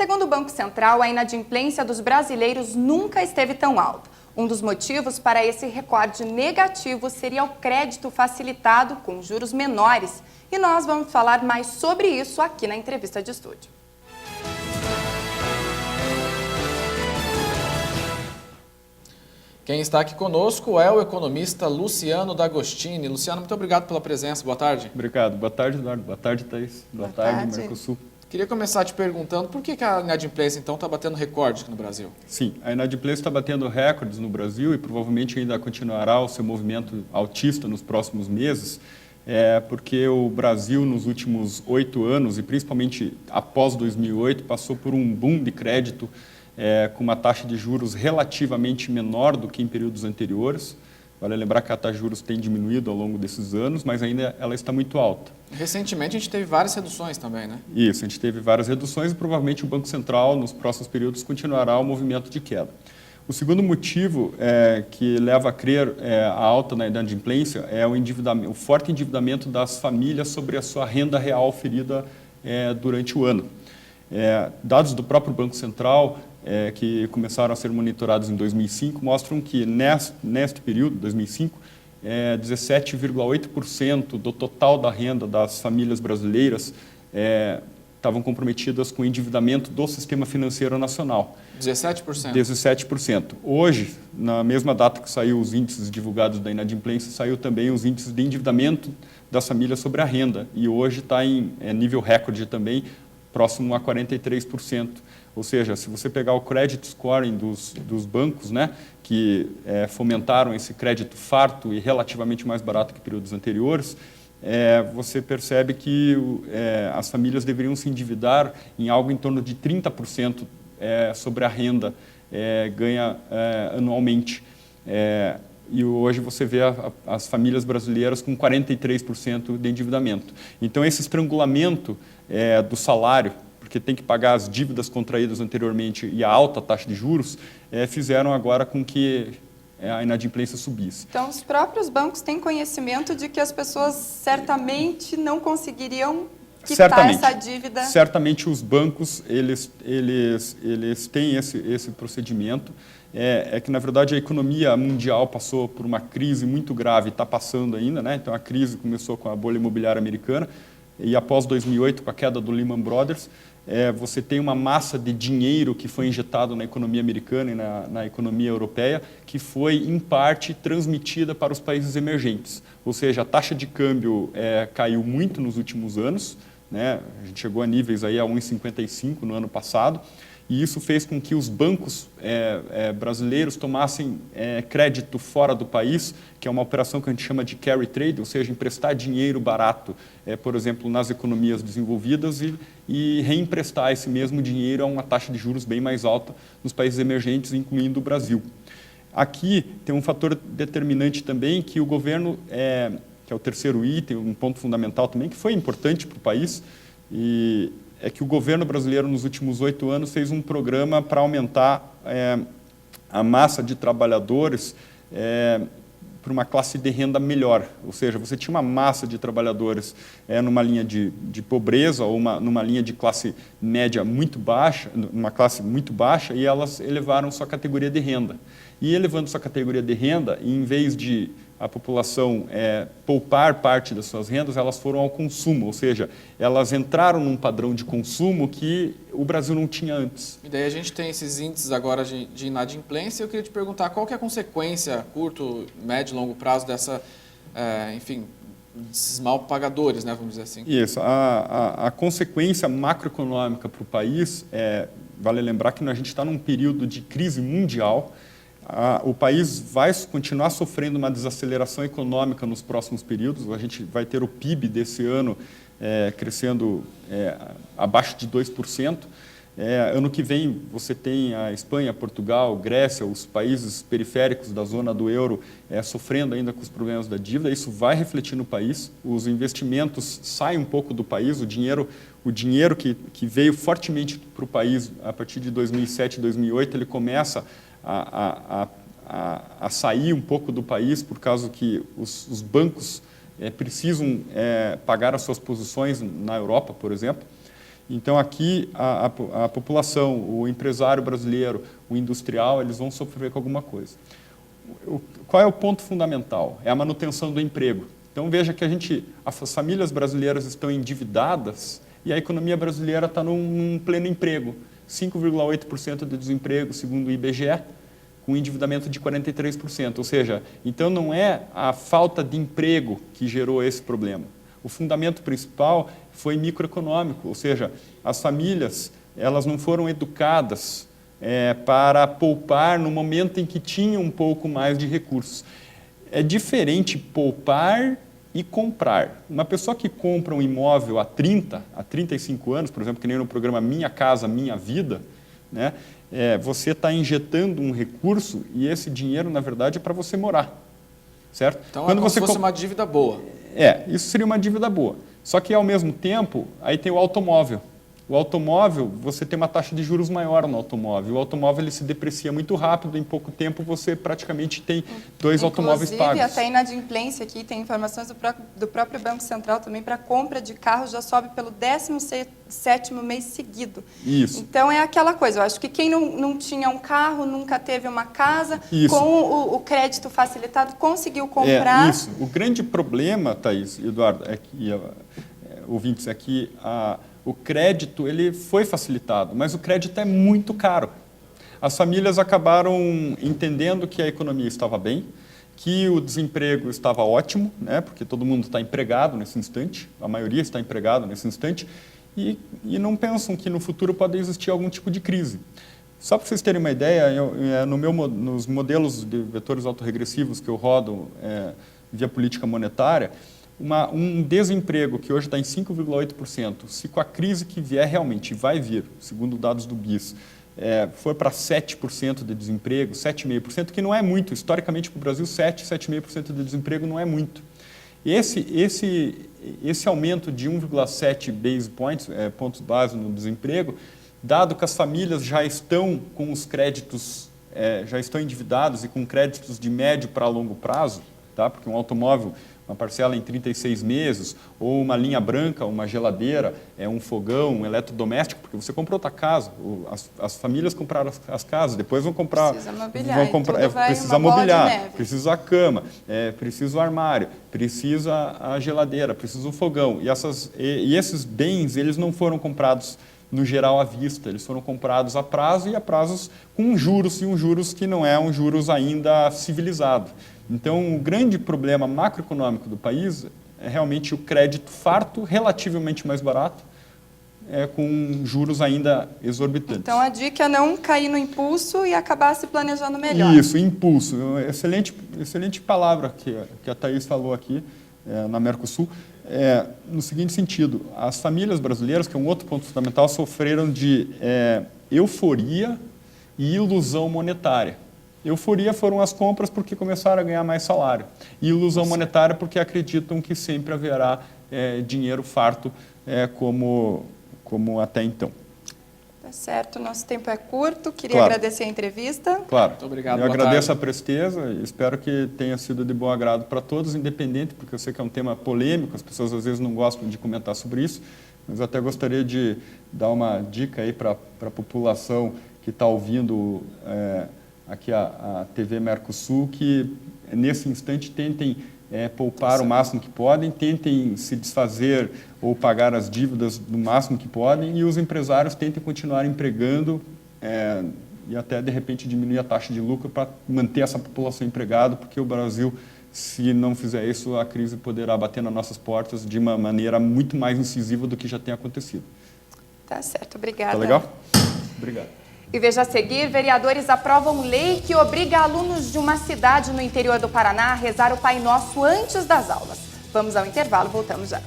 Segundo o Banco Central, a inadimplência dos brasileiros nunca esteve tão alta. Um dos motivos para esse recorde negativo seria o crédito facilitado com juros menores. E nós vamos falar mais sobre isso aqui na entrevista de estúdio. Quem está aqui conosco é o economista Luciano D'Agostini. Luciano, muito obrigado pela presença. Boa tarde. Obrigado. Boa tarde, Eduardo. Boa tarde, Thaís. Boa tarde, Mercosul. Queria começar te perguntando por que a inadimplência, então, está batendo recorde aqui no Brasil? Sim, a inadimplência está batendo recordes no Brasil e provavelmente ainda continuará o seu movimento altista nos próximos meses, porque o Brasil, nos últimos 8 anos, e principalmente após 2008, passou por um boom de crédito com uma taxa de juros relativamente menor do que em períodos anteriores. Vale lembrar que a taxa de juros tem diminuído ao longo desses anos, mas ainda ela está muito alta. Recentemente a gente teve várias reduções também, né? Isso, a gente teve várias reduções e provavelmente o Banco Central, nos próximos períodos, continuará o movimento de queda. O segundo motivo que leva a crer a alta na inadimplência é o forte endividamento das famílias sobre a sua renda real oferida durante o ano. Dados do próprio Banco Central, que começaram a ser monitorados em 2005, mostram que neste período, 2005, 17,8% do total da renda das famílias brasileiras estavam comprometidas com o endividamento do sistema financeiro nacional. 17%? 17%. Hoje, na mesma data que saiu os índices divulgados da inadimplência, saiu também os índices de endividamento das famílias sobre a renda. E hoje está em nível recorde também, próximo a 43%. Ou seja, se você pegar o credit scoring dos bancos, né, que fomentaram esse crédito farto e relativamente mais barato que períodos anteriores, você percebe que as famílias deveriam se endividar em algo em torno de 30% sobre a renda ganha anualmente. E hoje você vê as famílias brasileiras com 43% de endividamento. Então, esse estrangulamento do salário, porque tem que pagar as dívidas contraídas anteriormente e a alta taxa de juros, fizeram agora com que a inadimplência subisse. Então, os próprios bancos têm conhecimento de que as pessoas certamente não conseguiriam quitar essa dívida? Certamente os bancos, eles têm esse procedimento. É que, na verdade, a economia mundial passou por uma crise muito grave, está passando ainda, né? Então, a crise começou com a bolha imobiliária americana e, após 2008, com a queda do Lehman Brothers, você tem uma massa de dinheiro que foi injetado na economia americana e na economia europeia, que foi, em parte, transmitida para os países emergentes. Ou seja, a taxa de câmbio caiu muito nos últimos anos, né? A gente chegou a níveis aí a 1,55 no ano passado, e isso fez com que os bancos brasileiros tomassem crédito fora do país, que é uma operação que a gente chama de carry trade, ou seja, emprestar dinheiro barato, por exemplo, nas economias desenvolvidas e reemprestar esse mesmo dinheiro a uma taxa de juros bem mais alta nos países emergentes, incluindo o Brasil. Aqui tem um fator determinante também, que o governo, que é o terceiro item, um ponto fundamental também, que foi importante para o país, é que o governo brasileiro, nos últimos 8 anos, fez um programa para aumentar a massa de trabalhadores para uma classe de renda melhor. Ou seja, você tinha uma massa de trabalhadores numa linha de pobreza ou numa linha de classe média muito baixa, numa classe muito baixa, e elas elevaram sua categoria de renda. E elevando sua categoria de renda, em vez de a população poupar parte das suas rendas, elas foram ao consumo, ou seja, elas entraram num padrão de consumo que o Brasil não tinha antes. E daí a gente tem esses índices agora de inadimplência. Eu queria te perguntar qual que é a consequência, curto, médio e longo prazo dessa, desses mal pagadores, né, vamos dizer assim. Isso, a consequência macroeconômica para o país, vale lembrar que a gente está num período de crise mundial. O país vai continuar sofrendo uma desaceleração econômica nos próximos períodos. A gente vai ter o PIB desse ano crescendo abaixo de 2%. Ano que vem você tem a Espanha, Portugal, Grécia, os países periféricos da zona do euro sofrendo ainda com os problemas da dívida. Isso vai refletir no país. Os investimentos saem um pouco do país. O dinheiro que veio fortemente para o país a partir de 2007, 2008, ele começa a sair um pouco do país por causa que os bancos precisam pagar as suas posições na Europa, por exemplo. Então, aqui, a população, o empresário brasileiro, o industrial, eles vão sofrer com alguma coisa. Qual é o ponto fundamental? É a manutenção do emprego. Então, veja que as famílias brasileiras estão endividadas e a economia brasileira está num pleno emprego. 5,8% de desemprego, segundo o IBGE, com endividamento de 43%. Ou seja, então não é a falta de emprego que gerou esse problema. O fundamento principal foi microeconômico, ou seja, as famílias elas não foram educadas para poupar no momento em que tinham um pouco mais de recursos. É diferente poupar e comprar. Uma pessoa que compra um imóvel há 35 anos, por exemplo, que nem no programa Minha Casa Minha Vida, né, você está injetando um recurso e esse dinheiro, na verdade, é para você morar. Certo? Então, quando como se fosse uma dívida boa. Isso seria uma dívida boa. Só que, ao mesmo tempo, aí tem o automóvel. O automóvel, você tem uma taxa de juros maior no automóvel. O automóvel ele se deprecia muito rápido, em pouco tempo você praticamente tem dois automóveis pagos. Inclusive, até a inadimplência aqui, tem informações do próprio Banco Central também, para compra de carro já sobe pelo 17º mês seguido. Isso. Então, é aquela coisa, eu acho que quem não tinha um carro, nunca teve uma casa, isso. Com o crédito facilitado, conseguiu comprar. Isso. O grande problema, Thaís e Eduardo, ouvintes, é que o crédito ele foi facilitado, mas o crédito é muito caro. As famílias acabaram entendendo que a economia estava bem, que o desemprego estava ótimo, né, porque todo mundo está empregado nesse instante, a maioria está empregado nesse instante, e não pensam que no futuro pode existir algum tipo de crise. Só para vocês terem uma ideia, nos modelos de vetores autorregressivos que eu rodo via política monetária, um desemprego que hoje está em 5,8%, se com a crise que vier realmente vai vir, segundo dados do BIS, for para 7% de desemprego, 7,5%, que não é muito, historicamente para o Brasil, 7,5% de desemprego não é muito. Esse aumento de 1,7 base points, pontos base no desemprego, dado que as famílias já estão com os créditos, já estão endividados e com créditos de médio para longo prazo, tá? Porque um automóvel, uma parcela em 36 meses, ou uma linha branca, uma geladeira, um fogão, um eletrodoméstico, porque você comprou outra casa, as famílias compraram as casas, depois vão comprar... Precisa mobiliar, precisa mobiliar, precisa a cama, precisa o armário, precisa a geladeira, precisa o fogão. E esses bens, eles não foram comprados no geral à vista, eles foram comprados a prazo e a prazos com juros, e um juros que não é um juros ainda civilizado. Então, o grande problema macroeconômico do país é realmente o crédito farto, relativamente mais barato, com juros ainda exorbitantes. Então, a dica é não cair no impulso e acabar se planejando melhor. Isso, impulso. Excelente palavra que a Thaís falou aqui na Mercosul. No seguinte sentido, as famílias brasileiras, que é um outro ponto fundamental, sofreram de euforia e ilusão monetária. Euforia foram as compras porque começaram a ganhar mais salário. E ilusão monetária porque acreditam que sempre haverá dinheiro farto como até então. Tá certo, nosso tempo é curto. Queria agradecer a entrevista. Claro. Muito obrigado. Eu agradeço a presteza e espero que tenha sido de bom agrado para todos, independente, porque eu sei que é um tema polêmico, as pessoas às vezes não gostam de comentar sobre isso, mas até gostaria de dar uma dica aí para a população que está ouvindo aqui a TV Mercosul, que nesse instante tentem poupar o máximo que podem, tentem se desfazer ou pagar as dívidas do máximo que podem, e os empresários tentem continuar empregando e até, de repente, diminuir a taxa de lucro para manter essa população empregada, porque o Brasil, se não fizer isso, a crise poderá bater nas nossas portas de uma maneira muito mais incisiva do que já tem acontecido. Tá certo, obrigada. Tá legal? Obrigado. E veja a seguir, vereadores aprovam lei que obriga alunos de uma cidade no interior do Paraná a rezar o Pai Nosso antes das aulas. Vamos ao intervalo, voltamos já.